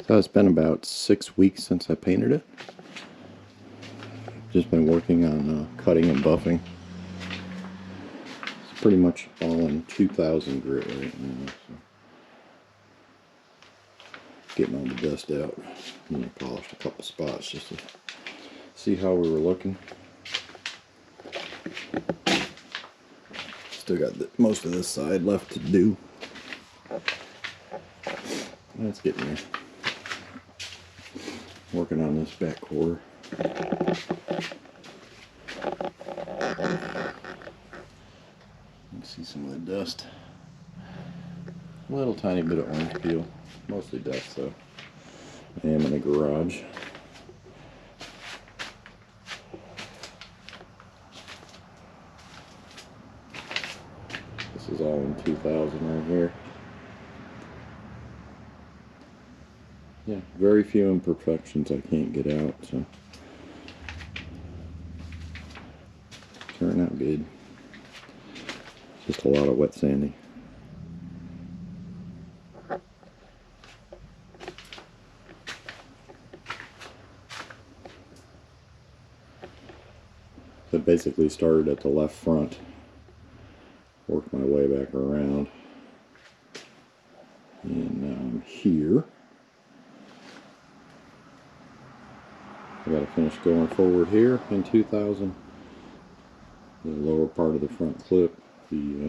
So it's been about 6 weeks since I painted it. Just been working on cutting and buffing. It's pretty much all in 2000 grit right now. So. Getting all the dust out. And I polished a couple spots just to see how we were looking. Still got most of this side left to do. That's getting there. Working on this back quarter. You can see some of the dust. A little tiny bit of orange peel. Mostly dust though. I am in a garage. This is all in 2000 right here. Yeah, very few imperfections I can't get out, so turn out good. Just a lot of wet sanding. I basically started at the left front, worked my way back around, and now I'm here. I gotta finish going forward here in 2000. The lower part of the front clip, the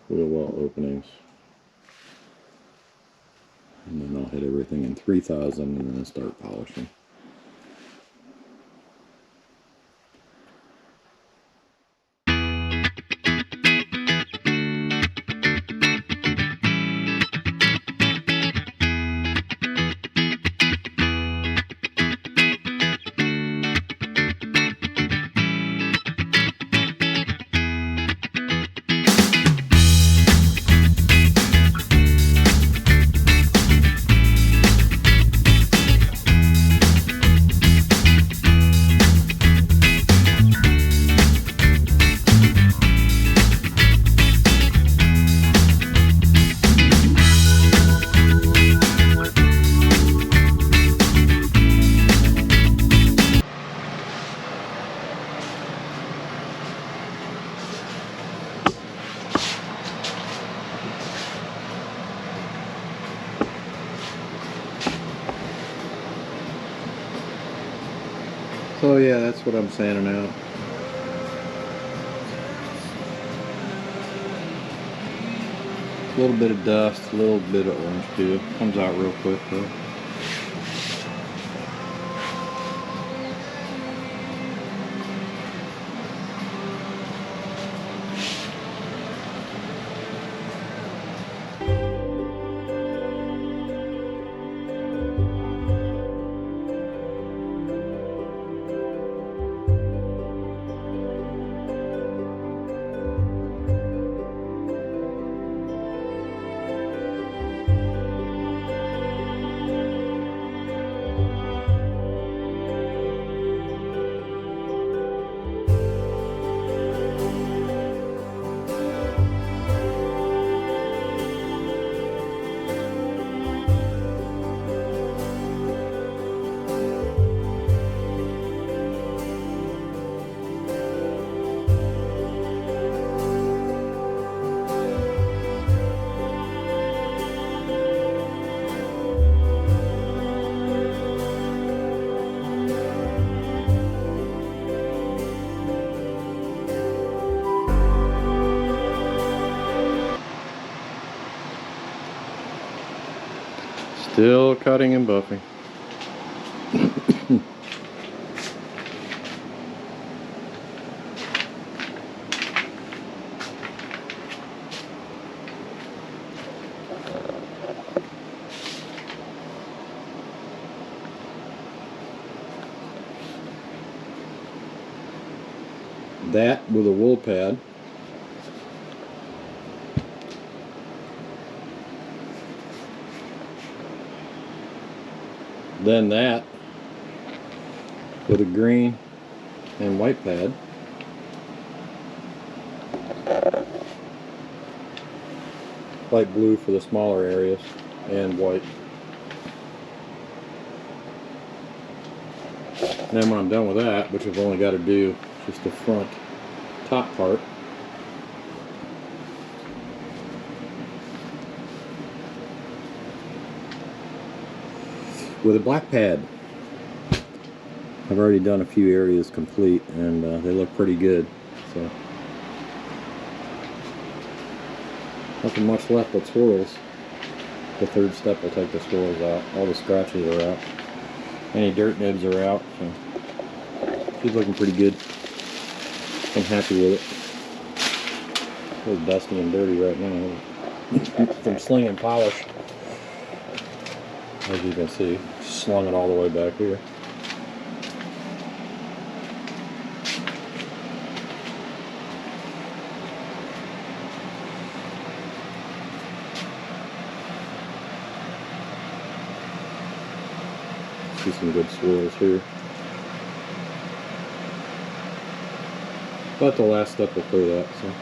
wheel well openings, and then I'll hit everything in 3000 and then start polishing. So yeah, that's what I'm sanding out. A little bit of dust, a little bit of orange peel. Comes out real quick though. Still cutting and buffing. That with a wool pad. Then that with a green and white pad. Light blue for the smaller areas and white. And then when I'm done with that, which I've only got to do just the front top part, with a black pad. I've already done a few areas complete, and they look pretty good. So nothing much left but swirls. The third step will take the swirls out. All the scratches are out. Any dirt nibs are out. So she's looking pretty good. I'm happy with it. It's a little dusty and dirty right now from slinging polish. As you can see, slung it all the way back here. See some good swirls here. But the last step will clear that, so.